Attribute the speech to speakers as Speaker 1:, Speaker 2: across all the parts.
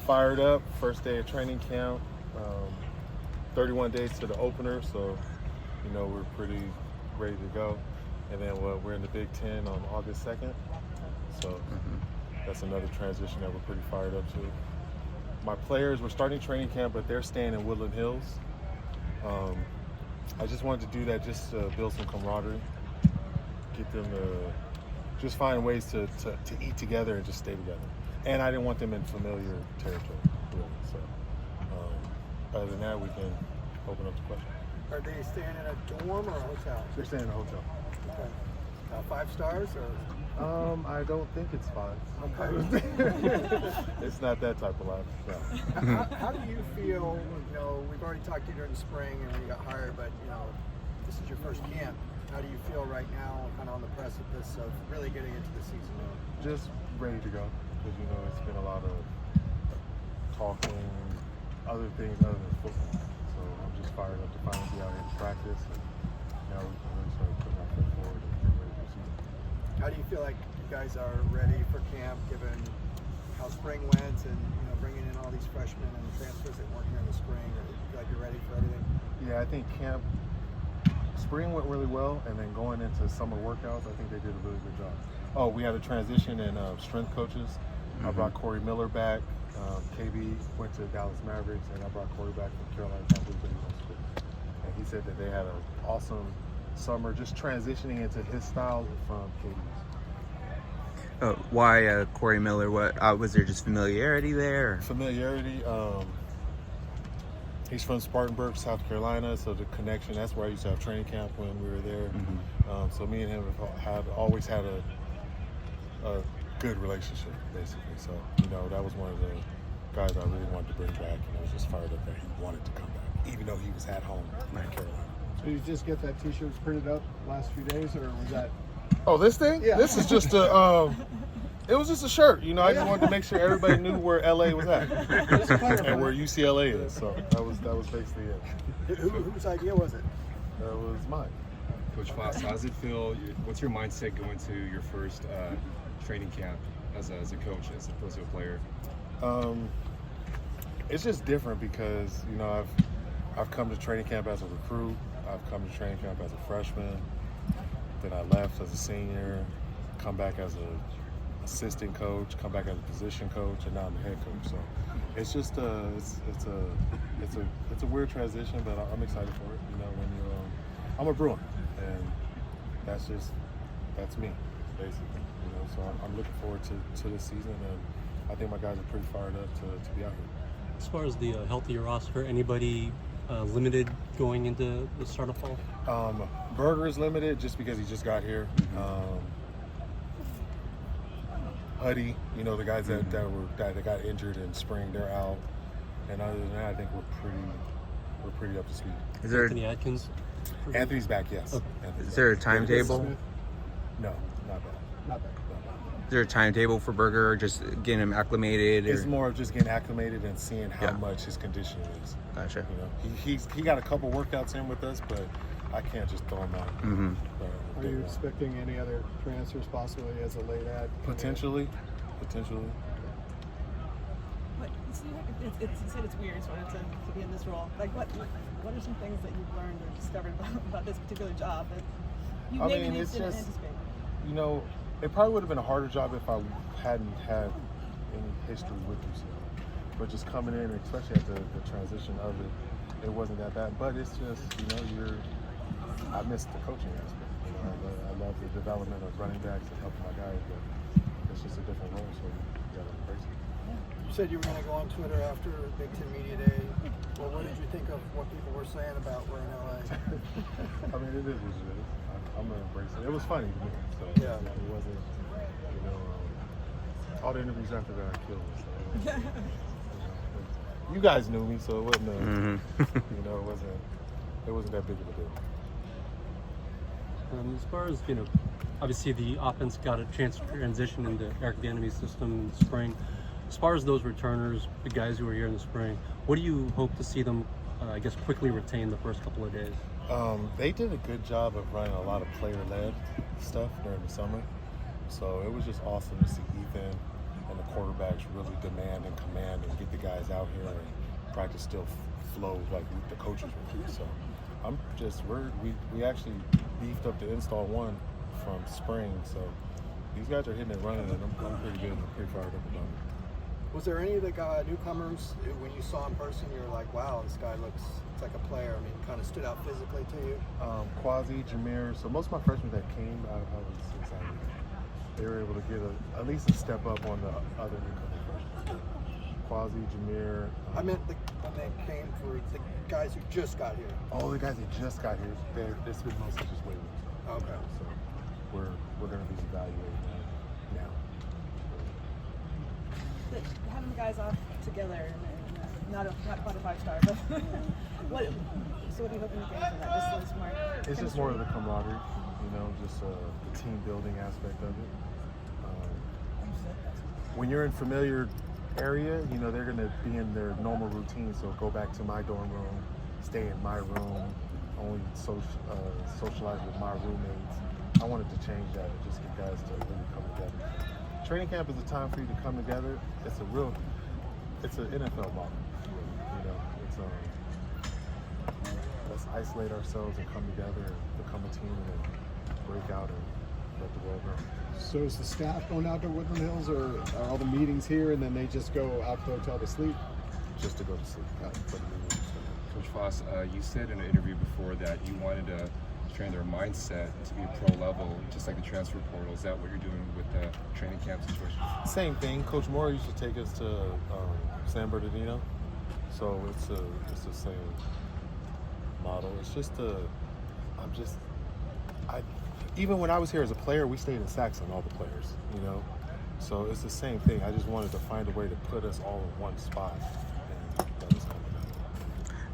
Speaker 1: fired up. First day of training camp. 31 days to the opener, so we're pretty ready to go. And then we're in the Big Ten on August 2nd, so that's another transition that we're pretty fired up to. My players, we're starting training camp, but they're staying in Woodland Hills. I just wanted to do that just to build some camaraderie, get them to just find ways to eat together and just stay together. And I didn't want them in familiar territory, really. So other than that, we can open up the question.
Speaker 2: Are they staying in a dorm or a hotel?
Speaker 1: They're staying in a hotel.
Speaker 2: Okay. 5 stars or?
Speaker 1: I don't think it's 5.
Speaker 2: Okay.
Speaker 1: It's not that type of life. No.
Speaker 2: How do you feel? We've already talked to you during the spring and when you got hired, but this is your first camp. How do you feel right now, kind of on the precipice of really getting into the season?
Speaker 1: Just ready to go, because it's been a lot of talking, other things other than football. So I'm just fired up to finally be out here to practice, and now we can really start putting our foot forward and get ready for the season.
Speaker 2: How do you feel like you guys are ready for camp, given how spring went and bringing in all these freshmen and transfers that weren't here in the spring? Or do you feel like you're ready for everything?
Speaker 1: Yeah, I think spring went really well, and then going into summer workouts, I think they did a really good job. Oh, we had a transition in strength coaches. I brought Corey Miller back. KB went to Dallas Mavericks, and I brought Corey back from Carolina Panthers. And he said that they had an awesome summer just transitioning into his style from KB's.
Speaker 3: Why Corey Miller? What was there just familiarity there?
Speaker 1: Familiarity. He's from Spartanburg, South Carolina, so the connection, that's where I used to have training camp when we were there. So me and him have always had a good relationship, basically. So, that was one of the guys I really wanted to bring back, and I was just fired up that he wanted to come back, even though he was at home in Carolina.
Speaker 4: So you just get that T-shirt printed up last few days, or was that?
Speaker 1: Oh, this thing? Yeah. This is just a, it was just a shirt. I just wanted to make sure everybody knew where LA was at and where UCLA is. So that was basically it.
Speaker 2: Whose idea was it?
Speaker 1: That was mine.
Speaker 5: Coach Foster, how does it feel? What's your mindset going to your first training camp as a coach, as opposed to a player?
Speaker 1: It's just different because I've come to training camp as a recruit. I've come to training camp as a freshman. Then I left as a senior. Come back as a assistant coach. Come back as a position coach, and now I'm the head coach. So it's just it's a weird transition, but I'm excited for it. I'm a Bruin, and that's me, basically. So I'm looking forward to this season, and I think my guys are pretty fired up to be out here.
Speaker 6: As far as the healthier roster, anybody limited going into the start of fall?
Speaker 1: Berger is limited just because he just got here. Huddy, the guys that got injured in spring, they're out. And other than that, I think we're pretty up to speed.
Speaker 3: Is there
Speaker 6: Anthony Atkins?
Speaker 1: Anthony's back, yes.
Speaker 6: Okay.
Speaker 3: Is there a timetable?
Speaker 1: No, not bad.
Speaker 4: Not bad.
Speaker 3: Is there a timetable for Berger, or just getting him acclimated?
Speaker 1: It's more of just getting acclimated and seeing how much his condition is.
Speaker 3: Gotcha.
Speaker 1: He got a couple workouts in with us, but I can't just throw him out.
Speaker 4: Are you expecting any other transfers possibly as a late ad?
Speaker 1: Potentially.
Speaker 7: But you said it's weird sort of to be in this role. Like what are some things that you've learned or discovered about this particular job that you maybe didn't anticipate?
Speaker 1: It probably would have been a harder job if I hadn't had any history with UCLA. But just coming in, especially at the transition of it wasn't that bad. But it's just, I missed the coaching aspect. I love the development of running backs and helping my guys, but it's just a different role, so you gotta embrace it.
Speaker 2: You said you were going to go on Twitter after Big Ten Media Day. Well, what did you think of what people were saying about we're in LA?
Speaker 1: I mean, it is what it is. I'm going to embrace it. It was funny to me. So,
Speaker 2: yeah.
Speaker 1: It wasn't, all the interviews after that I killed. So, you guys knew me, so it wasn't, it wasn't that big of a deal.
Speaker 6: As far as, obviously the offense got a chance to transition into Eric Bieniemy's system in the spring. As far as those returners, the guys who were here in the spring, what do you hope to see them, quickly retain the first couple of days?
Speaker 1: They did a good job of running a lot of player-led stuff during the summer. So it was just awesome to see Ethan and the quarterbacks really demand and command and get the guys out here, and practice still flows like the coaches would do. So we actually beefed up the install one from spring. So these guys are hitting it running, and I'm pretty good. I'm pretty fired up about it.
Speaker 2: Was there any of the newcomers when you saw in person, you were like, wow, this guy looks like a player? I mean, kind of stood out physically to you?
Speaker 1: Quasi, Jameer. So most of my freshmen that came, I was excited. They were able to get at least a step up on the other newcomer freshmen. Quasi, Jameer.
Speaker 2: I meant when they came for the guys who just got here.
Speaker 1: Oh, the guys that just got here. It's been mostly just waivers.
Speaker 2: Okay.
Speaker 1: So we're going to be evaluating that now.
Speaker 7: Having the guys off together, and not a 5-star, but what are you hoping to get from that? Just more.
Speaker 1: It's just more of the camaraderie, just the team building aspect of it. When you're in familiar area, they're going to be in their normal routine. So go back to my dorm room, stay in my room, only socialize with my roommates. I wanted to change that and just get guys to really come together. Training camp is a time for you to come together. It's an NFL model. Let's isolate ourselves and come together and become a team and then break out and let the world know.
Speaker 4: So is the staff going out to Woodland Hills, or are all the meetings here and then they just go out to the hotel to sleep?
Speaker 1: Just to go to sleep.
Speaker 5: Coach Foss, you said in an interview before that you wanted to train their mindset to be pro level, just like the transfer portal. Is that what you're doing with the training camp situation?
Speaker 1: Same thing. Coach Moore used to take us to San Bernardino, so it's the same model. It's just even when I was here as a player, we stayed in Saxon, all the players, So it's the same thing. I just wanted to find a way to put us all in one spot. And that was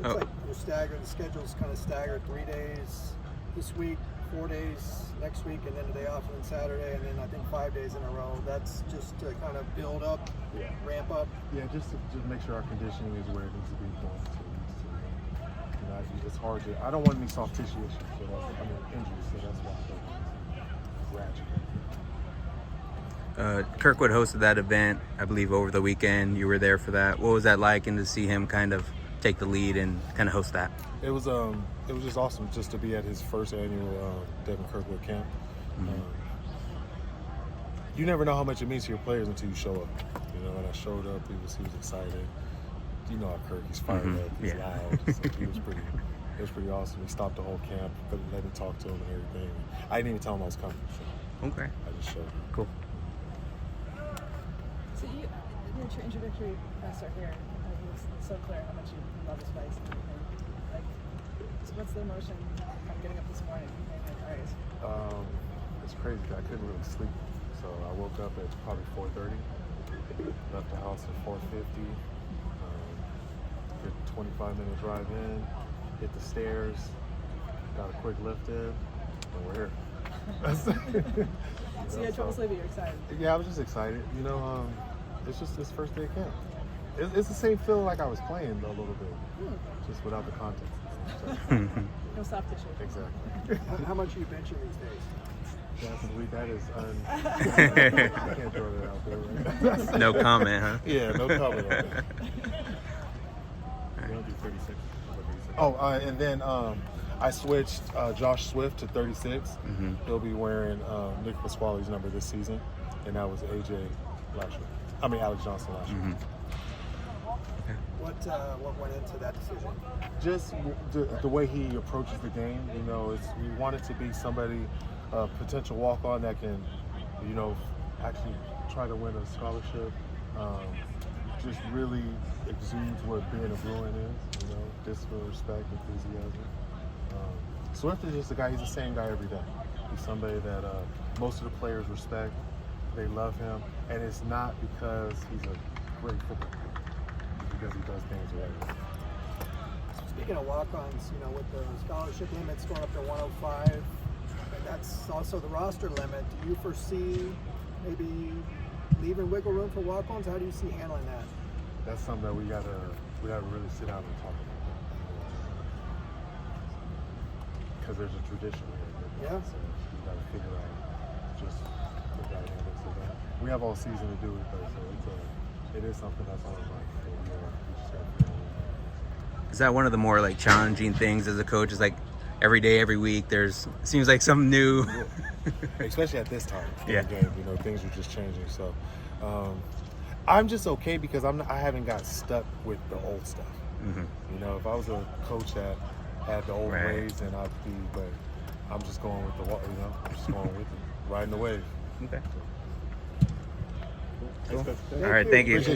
Speaker 2: Looks like you're staggered. The schedule's kind of staggered. 3 days this week, 4 days next week, and then a day off, and then Saturday, and then I think 5 days in a row. That's just to kind of build up, ramp up.
Speaker 1: Yeah, just to make sure our conditioning is where it needs to be going to. It's hard to. I don't want any soft tissue issues. Injuries. So that's why I'm ratchet.
Speaker 3: Kirkwood hosted that event, I believe, over the weekend. You were there for that. What was that like, and to see him kind of take the lead and kind of host that?
Speaker 1: It was just awesome just to be at his first annual Devin Kirkwood camp.
Speaker 3: Mm-hmm.
Speaker 1: You never know how much it means to your players until you show up. When I showed up, he was excited. You know how Kirk, he's fired up, he's loud. So it was pretty awesome. He stopped the whole camp, let me talk to him and everything. I didn't even tell him I was coming. So
Speaker 3: okay.
Speaker 1: I just showed him.
Speaker 3: Cool.
Speaker 7: So your introductory start here, it was so clear how much you love this place and everything. So what's the emotion of getting up this morning and
Speaker 1: It's crazy. I couldn't really sleep. So I woke up at probably 4:30, left the house at 4:50, did a 25-minute drive in, hit the stairs, got a quick lift in, and we're here.
Speaker 7: So you had trouble sleeping, you're excited?
Speaker 1: Yeah, I was just excited. It's just this first day of camp. It's the same feeling like I was playing a little bit, just without the context. So,
Speaker 7: No soft tissue.
Speaker 1: exactly.
Speaker 2: How much are you benching these days?
Speaker 1: That is I can't throw that out there. Right?
Speaker 3: No comment, huh?
Speaker 1: Yeah, no comment on that.
Speaker 5: You want to do 36?
Speaker 1: Oh, and then I switched Josh Swift to 36.
Speaker 3: Mm-hmm.
Speaker 1: He'll be wearing Nick Pasquale's number this season, and that was Alex Johnson last year.
Speaker 3: Mm-hmm.
Speaker 2: What went into that decision?
Speaker 1: Just the way he approaches the game. We want it to be somebody, a potential walk-on that can, actually try to win a scholarship. Just really exudes what being a Bruin is. Discipline, respect, enthusiasm. Swift is just a guy. He's the same guy every day. He's somebody that most of the players respect. They love him, and it's not because he's a great football player. It's because he does things right.
Speaker 2: Speaking of walk-ons, with the scholarship limits going up to 105, and that's also the roster limit. Do you foresee maybe leaving wiggle room for walk-ons? How do you see handling that?
Speaker 1: That's something that we gotta really sit down and talk about. Because there's a tradition here.
Speaker 2: Yeah.
Speaker 1: So we gotta figure out just the dynamics of that. We have all season to do it though, so it is something that's on our mind.
Speaker 3: Is that one of the more like challenging things as a coach? Is like every day, every week, seems like something new.
Speaker 1: Especially at this time in
Speaker 3: Yeah.
Speaker 1: the game, you know, things are just changing. So I'm just okay because I haven't got stuck with the old stuff.
Speaker 3: Mm-hmm.
Speaker 1: You know, if I was a coach that had the old
Speaker 3: Right.
Speaker 1: ways, then I'd be. But I'm just going with the, you know, I'm just going with it, riding the wave.
Speaker 3: Okay.
Speaker 1: Cool.
Speaker 3: All right, thank you.
Speaker 1: Appreciate